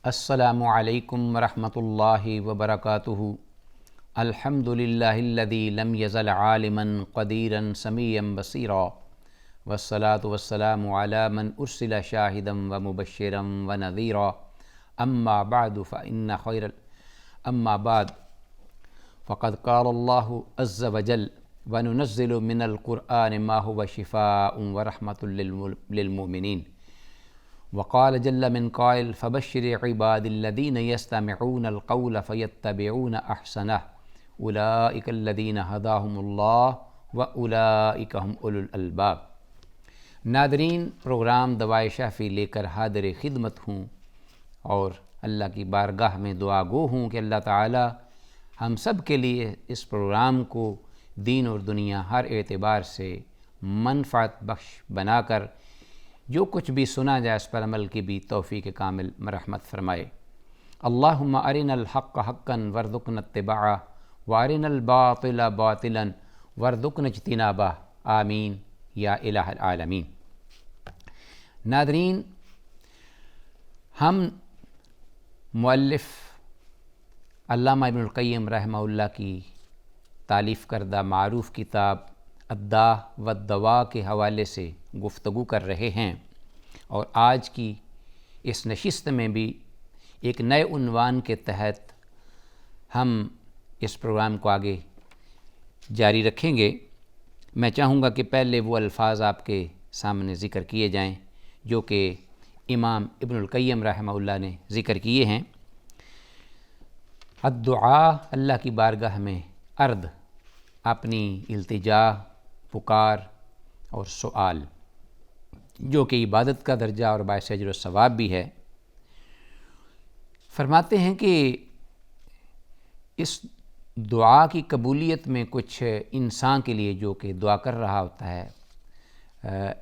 السلام علیکم ورحمۃ اللہ وبرکاتہ۔ الحمد للہ الذی لم یزل عالما قدیرا سمیعا بصیرا، والصلاة والسلام علی من ارسل شاہدا ومبشرا ونذیرا، اما بعد فقد قال اللہ عز وجل وننزل من القرآن ما هو شفاء ورحمۃ للمؤمنین، وقال جل من قائل فبشر عباد الذین یستمعون القول فیتبعون احسنہ اولئک الذین ہداہم اللہ واولئک هم اولو الالباب۔ ناظرین، پروگرام دوائے شافی لے کر حاضر خدمت ہوں اور اللہ کی بارگاہ میں دعا گو ہوں کہ اللہ تعالی ہم سب کے لیے اس پروگرام کو دین اور دنیا ہر اعتبار سے منفعت بخش بنا کر جو کچھ بھی سنا جائے اس پر عمل کی بھی توفیق کامل مرحمت فرمائے۔ اللہم ارنا الحق حقا وارزقنا اتباعہ وارنا الباطل باطلا وارزقنا اجتنابہ، آمین یا الہ العالمین۔ ناظرین، ہم مؤلف علامہ ابن القیم رحمہ اللہ کی تالیف کردہ معروف کتاب الداء والدواء کے حوالے سے گفتگو کر رہے ہیں، اور آج کی اس نشست میں بھی ایک نئے عنوان کے تحت ہم اس پروگرام کو آگے جاری رکھیں گے۔ میں چاہوں گا کہ پہلے وہ الفاظ آپ کے سامنے ذکر کیے جائیں جو کہ امام ابن القیم رحمہ اللہ نے ذکر کیے ہیں۔ الدعاء، اللہ کی بارگاہ میں عرض، اپنی التجا، پکار اور سؤال، جو کہ عبادت کا درجہ اور باعث اجر و ثواب بھی ہے۔ فرماتے ہیں کہ اس دعا کی قبولیت میں کچھ انسان کے لیے جو کہ دعا کر رہا ہوتا ہے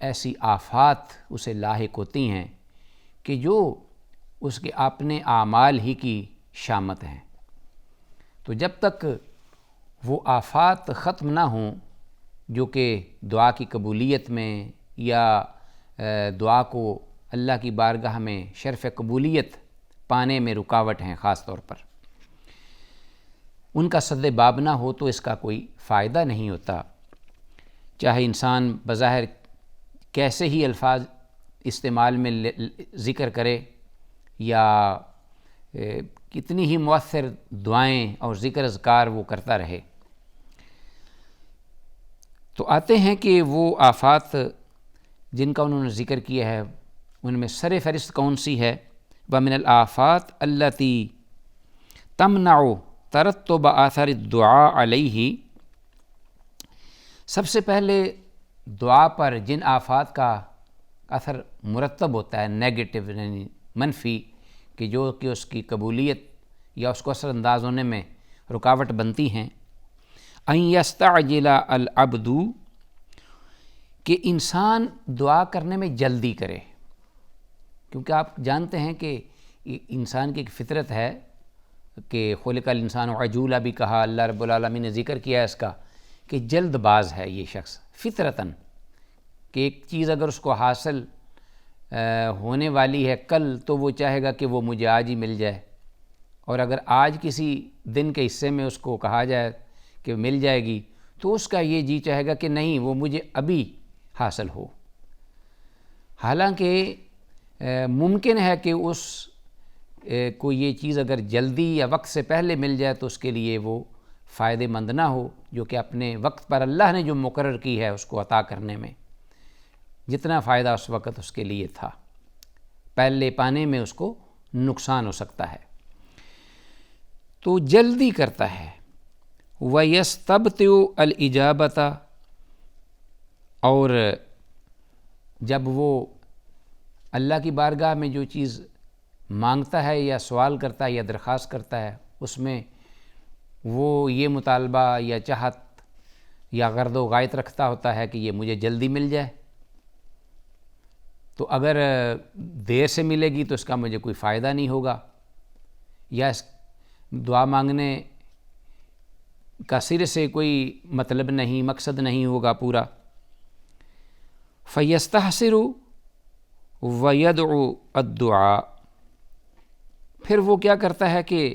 ایسی آفات اسے لاحق ہوتی ہیں کہ جو اس کے اپنے اعمال ہی کی شامت ہیں۔ تو جب تک وہ آفات ختم نہ ہوں جو کہ دعا کی قبولیت میں یا دعا کو اللہ کی بارگاہ میں شرف قبولیت پانے میں رکاوٹ ہیں، خاص طور پر ان کا سد باب نہ ہو تو اس کا کوئی فائدہ نہیں ہوتا، چاہے انسان بظاہر کیسے ہی الفاظ استعمال میں ذکر کرے یا کتنی ہی مؤثر دعائیں اور ذکر اذکار وہ کرتا رہے۔ تو آتے ہیں کہ وہ آفات جن کا انہوں نے ذکر کیا ہے ان میں سر فہرست کون سی ہے؟ وَمِنَ الْآفَاتِ الَّتِي تَمْنَعُ تَرَتُّبَ آثَارِ الدُّعَاءِ عَلَيْهِ، سب سے پہلے دعا پر جن آفات کا اثر مرتب ہوتا ہے، نیگیٹو یعنی منفی، کہ جو کہ اس کی قبولیت یا اس کو اثر انداز ہونے میں رکاوٹ بنتی ہیں، ان یستعجل العبد، کہ انسان دعا کرنے میں جلدی کرے، کیونکہ آپ جانتے ہیں کہ انسان کی ایک فطرت ہے کہ خلق الانسان عجولا بھی کہا، اللہ رب العالمین نے ذکر کیا ہے اس کا کہ جلد باز ہے یہ شخص فطرتاً، کہ ایک چیز اگر اس کو حاصل ہونے والی ہے کل تو وہ چاہے گا کہ وہ مجھے آج ہی مل جائے، اور اگر آج کسی دن کے حصے میں اس کو کہا جائے کہ مل جائے گی تو اس کا یہ جی چاہے گا کہ نہیں وہ مجھے ابھی حاصل ہو، حالانکہ ممکن ہے کہ اس کو یہ چیز اگر جلدی یا وقت سے پہلے مل جائے تو اس کے لیے وہ فائدہ مند نہ ہو، جو کہ اپنے وقت پر اللہ نے جو مقرر کی ہے اس کو عطا کرنے میں جتنا فائدہ اس وقت اس کے لیے تھا، پہلے پانے میں اس کو نقصان ہو سکتا ہے، تو جلدی کرتا ہے۔ وَيَسْتَبْطِئُ الْإِجَابَةَ، اور جب وہ اللہ کی بارگاہ میں جو چیز مانگتا ہے یا سوال کرتا ہے یا درخواست کرتا ہے اس میں وہ یہ مطالبہ یا چاہت یا غرض و غایت رکھتا ہوتا ہے کہ یہ مجھے جلدی مل جائے، تو اگر دیر سے ملے گی تو اس کا مجھے کوئی فائدہ نہیں ہوگا، یا اس دعا مانگنے کا سر سے کوئی مطلب نہیں، مقصد نہیں ہوگا پورا۔ فَيَسْتَحْسِرُ وَيَدْعُ الدُّعَاء، پھر وہ کیا کرتا ہے کہ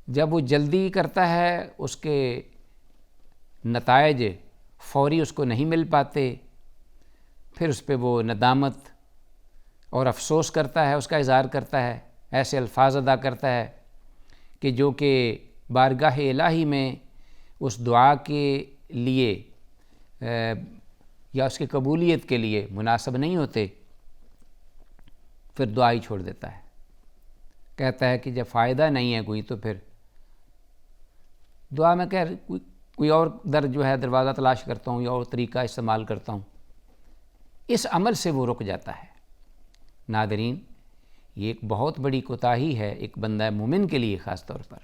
جب وہ جلدی کرتا ہے اس کے نتائج فوری اس کو نہیں مل پاتے، پھر اس پہ وہ ندامت اور افسوس کرتا ہے، اس کا اظہار کرتا ہے، ایسے الفاظ ادا کرتا ہے کہ جو کہ بارگاہ الہی میں اس دعا کے لیے یا اس کی قبولیت کے لیے مناسب نہیں ہوتے، پھر دعا ہی چھوڑ دیتا ہے۔ کہتا ہے کہ جب فائدہ نہیں ہے کوئی تو پھر دعا میں کوئی اور دروازہ تلاش کرتا ہوں یا اور طریقہ استعمال کرتا ہوں، اس عمل سے وہ رک جاتا ہے۔ ناظرین، یہ ایک بہت بڑی کوتاہی ہے ایک بندہ مومن کے لیے خاص طور پر،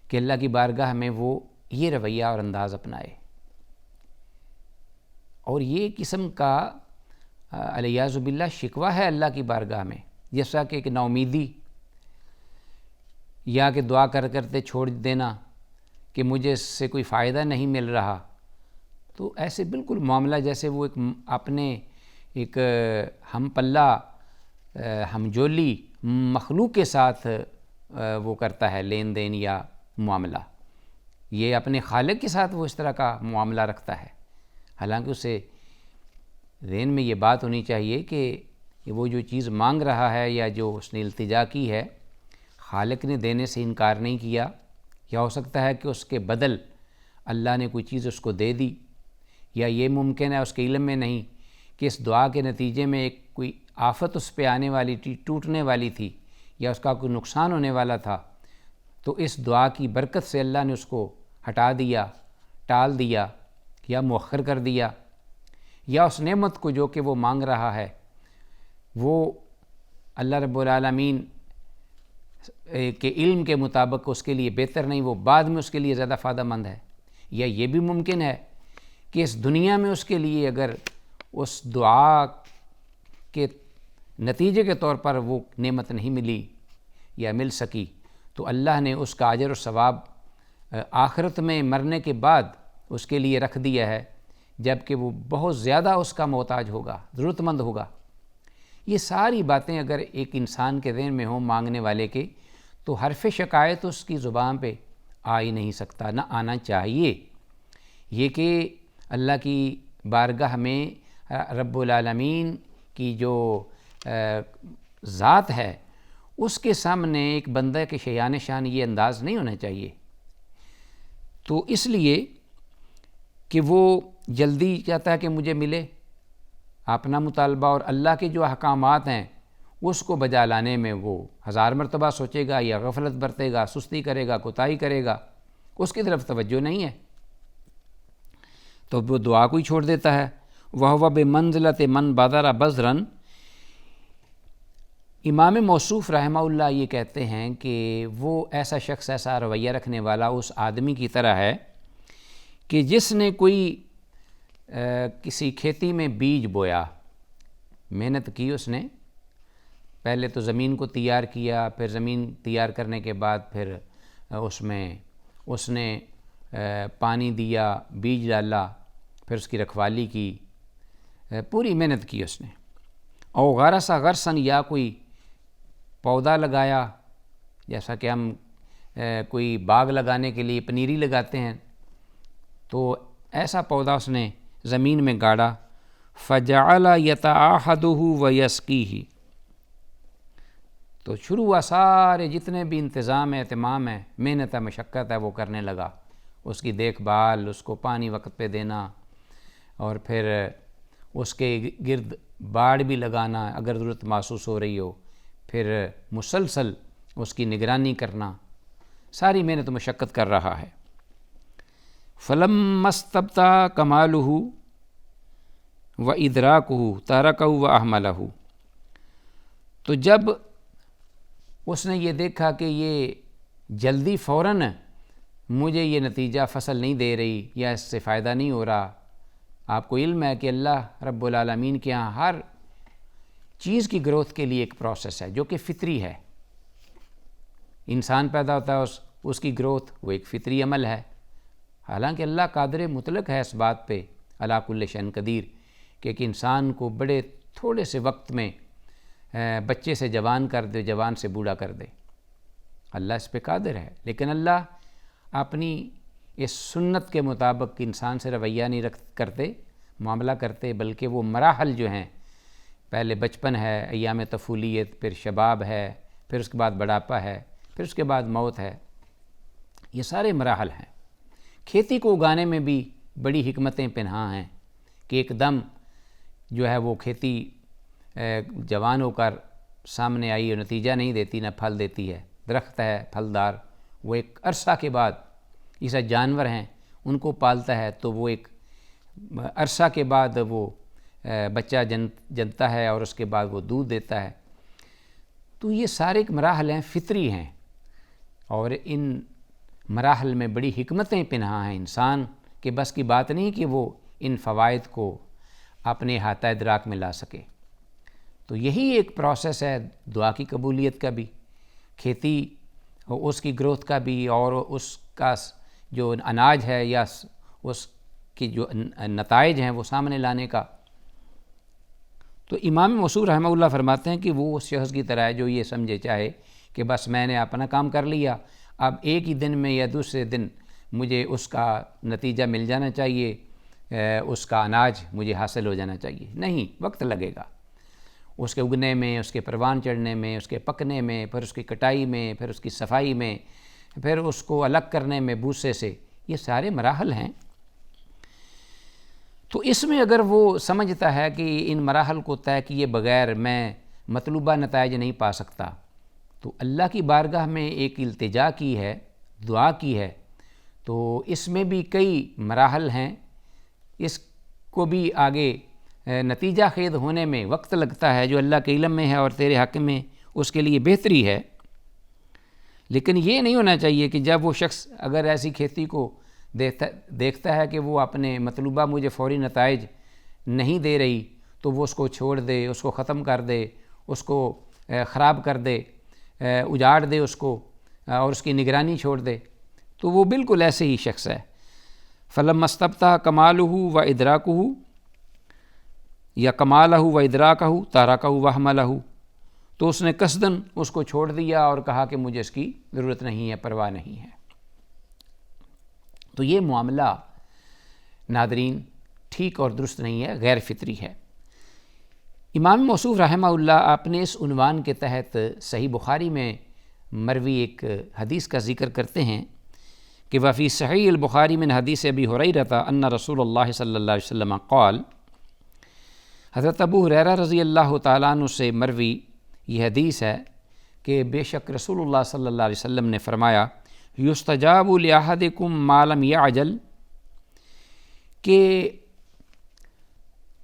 کہ اللہ کی بارگاہ میں وہ یہ رویہ اور انداز اپنائے، اور یہ قسم کا الیاذ باللہ شکوہ ہے اللہ کی بارگاہ میں، جیسا کہ ایک نا امیدی یا کہ دعا کرتے چھوڑ دینا کہ مجھے اس سے کوئی فائدہ نہیں مل رہا، تو ایسے بالکل معاملہ جیسے وہ اپنے ایک ہم پلہ ہم جولی مخلوق کے ساتھ وہ کرتا ہے لین دین یا معاملہ، یہ اپنے خالق کے ساتھ وہ اس طرح کا معاملہ رکھتا ہے۔ حالانکہ اسے ذہن میں یہ بات ہونی چاہیے کہ وہ جو چیز مانگ رہا ہے یا جو اس نے التجا کی ہے، خالق نے دینے سے انکار نہیں کیا، یا ہو سکتا ہے کہ اس کے بدل اللہ نے کوئی چیز اس کو دے دی، یا یہ ممکن ہے اس کے علم میں نہیں کہ اس دعا کے نتیجے میں ایک کوئی آفت اس پہ آنے والی تھی، ٹوٹنے والی تھی، یا اس کا کوئی نقصان ہونے والا تھا، تو اس دعا کی برکت سے اللہ نے اس کو ہٹا دیا، ٹال دیا یا مؤخر کر دیا، یا اس نعمت کو جو کہ وہ مانگ رہا ہے وہ اللہ رب العالمین کے علم کے مطابق اس کے لیے بہتر نہیں، وہ بعد میں اس کے لیے زیادہ فائدہ مند ہے۔ یا یہ بھی ممکن ہے کہ اس دنیا میں اس کے لیے اگر اس دعا کے نتیجے کے طور پر وہ نعمت نہیں ملی یا مل سکی، تو اللہ نے اس کا اجر و ثواب آخرت میں مرنے کے بعد اس کے لیے رکھ دیا ہے، جب کہ وہ بہت زیادہ اس کا محتاج ہوگا، ضرورت مند ہوگا۔ یہ ساری باتیں اگر ایک انسان کے ذہن میں ہوں مانگنے والے کے، تو حرف شکایت اس کی زبان پہ آ ہی نہیں سکتا، نہ آنا چاہیے۔ یہ کہ اللہ کی بارگاہ میں رب العالمین کی جو ذات ہے اس کے سامنے ایک بندہ کے شیان شان یہ انداز نہیں ہونا چاہیے۔ تو اس لیے کہ وہ جلدی چاہتا ہے کہ مجھے ملے، اپنا مطالبہ اور اللہ کے جو احکامات ہیں اس کو بجا لانے میں وہ ہزار مرتبہ سوچے گا، یا غفلت برتے گا، سستی کرے گا، کوتاہی کرے گا، اس کی طرف توجہ نہیں ہے، تو وہ دعا کو ہی چھوڑ دیتا ہے۔ وَهُوَ بِمَنزِلَةِ مَنْ بَذَرَ بَذْرًا۔ امام موصوف رحمہ اللہ یہ کہتے ہیں کہ وہ ایسا شخص، ایسا رویہ رکھنے والا اس آدمی کی طرح ہے کہ جس نے کوئی کسی کھیتی میں بیج بویا، محنت کی، اس نے پہلے تو زمین کو تیار کیا، پھر زمین تیار کرنے کے بعد پھر اس میں اس نے پانی دیا، بیج ڈالا، پھر اس کی رکھوالی کی، پوری محنت کی اس نے، اور غرس غرسن، یا کوئی پودا لگایا، جیسا کہ ہم کوئی باغ لگانے کے لیے پنیری لگاتے ہیں، تو ایسا پودا اس نے زمین میں گاڑا۔ فجعل یتعاہدہ ویسقیہ، تو شروع ہوا سارے جتنے بھی انتظام ہے، اہتمام ہے، محنت ہے، مشقت ہے، وہ کرنے لگا، اس کی دیکھ بھال، اس کو پانی وقت پہ دینا، اور پھر اس کے گرد باڑ بھی لگانا اگر ضرورت محسوس ہو رہی ہو، پھر مسلسل اس کی نگرانی کرنا، ساری محنت و مشقت کر رہا ہے۔ فَلَمَّا اسْتَبْطَأَ كَمَالُهُ وَإِدْرَاكُهُ تَرَكَهُ وَأَهْمَلَهُ، تو جب اس نے یہ دیکھا کہ یہ جلدی فوراً مجھے یہ نتیجہ فصل نہیں دے رہی یا اس سے فائدہ نہیں ہو رہا، آپ کو علم ہے کہ اللہ رب العالمین کے ہاں ہر چیز کی گروتھ کے لیے ایک پروسیس ہے جو کہ فطری ہے۔ انسان پیدا ہوتا ہے، اس کی گروتھ وہ ایک فطری عمل ہے، حالانکہ اللہ قادر مطلق ہے اس بات پہ، علی کل شیء قدیر، کہ ایک انسان کو بڑے تھوڑے سے وقت میں بچے سے جوان کر دے، جوان سے بوڑھا کر دے۔ اللہ اس پہ قادر ہے، لیکن اللہ اپنی اس سنت کے مطابق انسان سے رویہ نہیں کرتے، معاملہ کرتے، بلکہ وہ مراحل جو ہیں، پہلے بچپن ہے، ایام طفولیت، پھر شباب ہے، پھر اس کے بعد بڑھاپا ہے، پھر اس کے بعد موت ہے، یہ سارے مراحل ہیں۔ کھیتی کو اگانے میں بھی بڑی حکمتیں پنہاں ہیں کہ ایک دم جو ہے وہ کھیتی جوان ہو کر سامنے آئی اور نتیجہ نہیں دیتی، نہ پھل دیتی ہے۔ درخت ہے پھلدار، وہ ایک عرصہ کے بعد، جیسا جانور ہیں ان کو پالتا ہے تو وہ ایک عرصہ کے بعد وہ بچہ جنتا ہے اور اس کے بعد وہ دودھ دیتا ہے۔ تو یہ سارے مراحل ہیں، فطری ہیں، اور ان مراحل میں بڑی حکمتیں پنہاں ہیں۔ انسان کے بس کی بات نہیں کہ وہ ان فوائد کو اپنے احاطہ ادراک میں لا سکے۔ تو یہی ایک پروسیس ہے دعا کی قبولیت کا بھی، کھیتی اس کی گروتھ کا بھی، اور اس کا جو اناج ہے یا اس کی جو نتائج ہیں وہ سامنے لانے کا۔ تو امام موصوف رحمہ اللہ فرماتے ہیں کہ وہ اس شخص کی طرح ہے جو یہ سمجھے چاہے کہ بس میں نے اپنا کام کر لیا، اب ایک ہی دن میں یا دوسرے دن مجھے اس کا نتیجہ مل جانا چاہیے، اس کا اناج مجھے حاصل ہو جانا چاہیے۔ نہیں، وقت لگے گا اس کے اگنے میں، اس کے پروان چڑھنے میں، اس کے پکنے میں، پھر اس کی کٹائی میں، پھر اس کی صفائی میں، پھر اس کو الگ کرنے میں بھوسے سے۔ یہ سارے مراحل ہیں۔ تو اس میں اگر وہ سمجھتا ہے کہ ان مراحل کو طے کیے بغیر میں مطلوبہ نتائج نہیں پا سکتا، تو اللہ کی بارگاہ میں ایک التجا کی ہے، دعا کی ہے، تو اس میں بھی کئی مراحل ہیں، اس کو بھی آگے نتیجہ خیز ہونے میں وقت لگتا ہے، جو اللہ کے علم میں ہے اور تیرے حق میں اس کے لیے بہتری ہے۔ لیکن یہ نہیں ہونا چاہیے کہ جب وہ شخص اگر ایسی کھیتی کو دیکھتا ہے کہ وہ اپنے مطلوبہ مجھے فوری نتائج نہیں دے رہی تو وہ اس کو چھوڑ دے، اس کو ختم کر دے، اس کو خراب کر دے، اجاڑ دے اس کو، اور اس کی نگرانی چھوڑ دے، تو وہ بالکل ایسے ہی شخص ہے۔ فلما استبطأ کمالہ و ادراکہ یا کمالہ و ادراکہ ترکہ وحملہ، تو اس نے قصداً اس کو چھوڑ دیا اور کہا کہ مجھے اس کی ضرورت نہیں ہے، پرواہ نہیں ہے۔ تو یہ معاملہ ناظرین ٹھیک اور درست نہیں ہے، غیر فطری ہے۔ امام موصوف رحمہ اللہ اپنے اس عنوان کے تحت صحیح بخاری میں مروی ایک حدیث کا ذکر کرتے ہیں کہ وفی صحیح البخاری من حدیث ابی ہریرہ ان رسول اللہ صلی اللہ علیہ وسلم قال، حضرت ابو ہریرہ رضی اللہ تعالیٰ عنہ سے مروی یہ حدیث ہے کہ بے شک رسول اللہ صلی اللہ علیہ وسلم نے فرمایا، یستجاب لأحدکم ما لم یعجل، کہ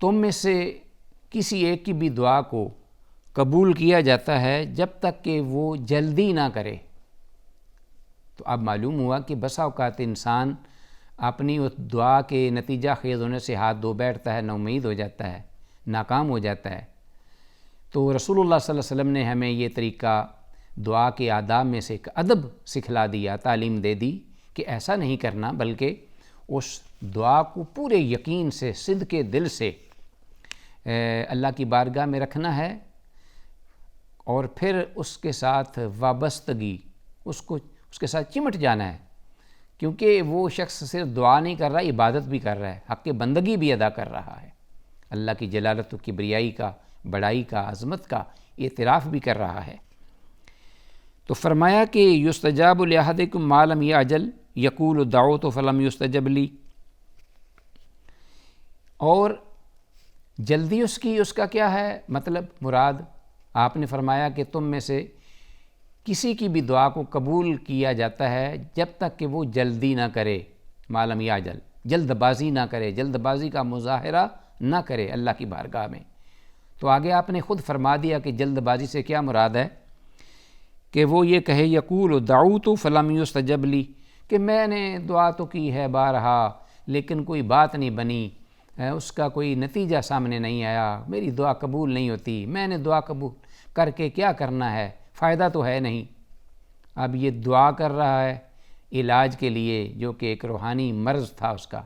تم میں سے کسی ایک کی بھی دعا کو قبول کیا جاتا ہے جب تک کہ وہ جلدی نہ کرے۔ تو اب معلوم ہوا کہ بسا اوقات انسان اپنی اس دعا کے نتیجہ خیز ہونے سے ہاتھ دھو بیٹھتا ہے، نا امید ہو جاتا ہے، ناکام ہو جاتا ہے۔ تو رسول اللہ صلی اللہ علیہ وسلم نے ہمیں یہ طریقہ دعا کے آداب میں سے ایک ادب سکھلا دیا، تعلیم دے دی کہ ایسا نہیں کرنا، بلکہ اس دعا کو پورے یقین سے، صدق دل سے اللہ کی بارگاہ میں رکھنا ہے، اور پھر اس کے ساتھ وابستگی، اس کے ساتھ چمٹ جانا ہے، کیونکہ وہ شخص صرف دعا نہیں کر رہا، عبادت بھی کر رہا ہے، حق بندگی بھی ادا کر رہا ہے، اللہ کی جلالت و کبریائی کا، بڑائی کا، عظمت کا اعتراف بھی کر رہا ہے۔ تو فرمایا کہ یستجاب لأحدکم ما لم یعجل یقول دعوت فلم یستجب لی، اور جلدی اس کا کیا ہے مطلب، مراد آپ نے فرمایا کہ تم میں سے کسی کی بھی دعا کو قبول کیا جاتا ہے جب تک کہ وہ جلدی نہ کرے، ما لم یعجل، جلد بازی نہ کرے، جلد بازی کا مظاہرہ نہ کرے اللہ کی بارگاہ میں۔ تو آگے آپ نے خود فرما دیا کہ جلد بازی سے کیا مراد ہے، کہ وہ یہ کہے یقول دعوت فلم یستجب لی، کہ میں نے دعا تو کی ہے بارہا لیکن کوئی بات نہیں بنی، اس کا کوئی نتیجہ سامنے نہیں آیا، میری دعا قبول نہیں ہوتی، میں نے دعا قبول کر کے کیا کرنا ہے، فائدہ تو ہے نہیں۔ اب یہ دعا کر رہا ہے علاج کے لیے، جو کہ ایک روحانی مرض تھا اس کا،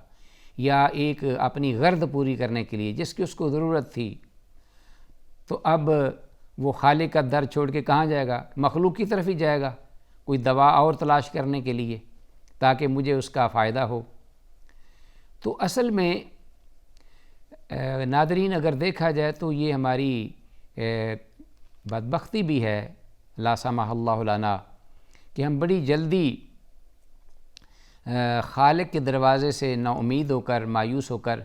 یا ایک اپنی غرض پوری کرنے کے لیے جس کی اس کو ضرورت تھی، تو اب وہ خالق کا در چھوڑ کے کہاں جائے گا؟ مخلوق کی طرف ہی جائے گا، کوئی دوا اور تلاش کرنے کے لیے تاکہ مجھے اس کا فائدہ ہو۔ تو اصل میں ناظرین اگر دیکھا جائے تو یہ ہماری بدبختی بھی ہے، لا سمح اللہ لنا، کہ ہم بڑی جلدی خالق کے دروازے سے نا امید ہو کر، مایوس ہو کر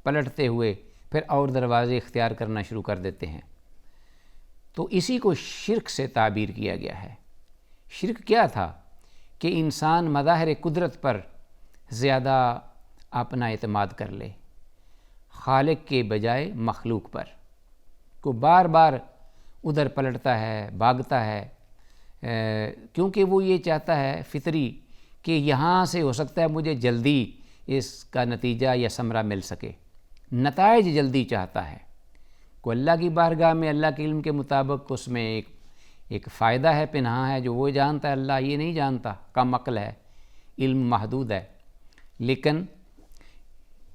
پلٹتے ہوئے پھر اور دروازے اختیار کرنا شروع کر دیتے ہیں۔ تو اسی کو شرک سے تعبیر کیا گیا ہے۔ شرک کیا تھا؟ کہ انسان مظاہر قدرت پر زیادہ اپنا اعتماد کر لے، خالق کے بجائے مخلوق پر، کو بار بار ادھر پلٹتا ہے، بھاگتا ہے، کیونکہ وہ یہ چاہتا ہے فطری کہ یہاں سے ہو سکتا ہے مجھے جلدی اس کا نتیجہ یا ثمرہ مل سکے، نتائج جلدی چاہتا ہے۔ کو اللہ کی بارگاہ میں اللہ کے علم کے مطابق اس میں ایک فائدہ ہے، پنہاں ہے، جو وہ جانتا ہے، اللہ یہ نہیں جانتا، کم عقل ہے، علم محدود ہے۔ لیکن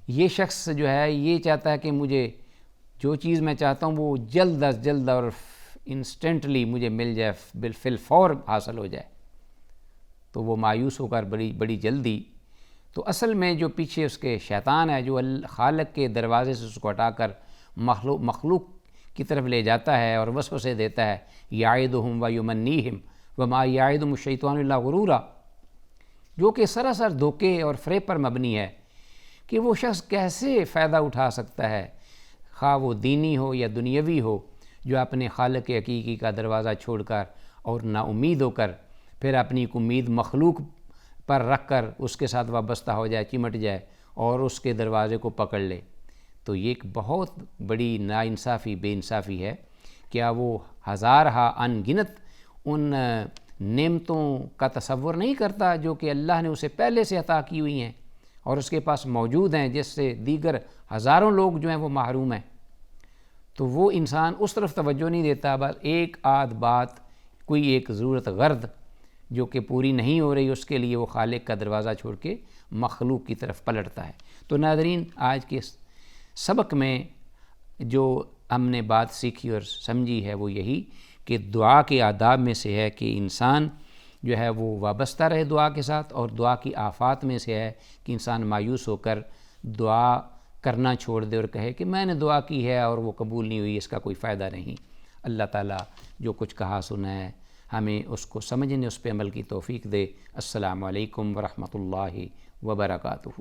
یہ شخص جو ہے یہ چاہتا ہے کہ مجھے جو چیز میں چاہتا ہوں وہ جلد از جلد اور انسٹنٹلی مجھے مل جائے، فی الفور حاصل ہو جائے، تو وہ مایوس ہو کر بڑی جلدی، تو اصل میں جو پیچھے اس کے شیطان ہے جو خالق کے دروازے سے اس کو ہٹا کر مخلوق کی طرف لے جاتا ہے اور وسوسے دیتا ہے، یعدہم ویمنیہم وما یعدہم الشیطان الا غرورا، جو کہ سراسر دھوکے اور فریب پر مبنی ہے کہ وہ شخص کیسے فائدہ اٹھا سکتا ہے، خواہ وہ دینی ہو یا دنیاوی ہو، جو اپنے خالق حقیقی کا دروازہ چھوڑ کر اور نا امید ہو کر پھر اپنی امید مخلوق پر رکھ کر اس کے ساتھ وابستہ ہو جائے، چمٹ جائے اور اس کے دروازے کو پکڑ لے۔ تو یہ ایک بہت بڑی ناانصافی، بے انصافی ہے۔ کیا وہ ہزارہا ان گنت ان نعمتوں کا تصور نہیں کرتا جو کہ اللہ نے اسے پہلے سے عطا کی ہوئی ہیں اور اس کے پاس موجود ہیں، جس سے دیگر ہزاروں لوگ جو ہیں وہ محروم ہیں؟ تو وہ انسان اس طرف توجہ نہیں دیتا، بس ایک آدھ بات، کوئی ایک ضرورت غرض جو کہ پوری نہیں ہو رہی، اس کے لیے وہ خالق کا دروازہ چھوڑ کے مخلوق کی طرف پلٹتا ہے۔ تو ناظرین، آج کے سبق میں جو ہم نے بات سیکھی اور سمجھی ہے وہ یہی کہ دعا کے آداب میں سے ہے کہ انسان جو ہے وہ وابستہ رہے دعا کے ساتھ، اور دعا کی آفات میں سے ہے کہ انسان مایوس ہو کر دعا کرنا چھوڑ دے اور کہے کہ میں نے دعا کی ہے اور وہ قبول نہیں ہوئی، اس کا کوئی فائدہ نہیں۔ اللہ تعالیٰ جو کچھ کہا سنا ہے ہمیں اس کو سمجھنے، اس پہ عمل کی توفیق دے۔ السلام علیکم ورحمۃ اللہ وبرکاتہ۔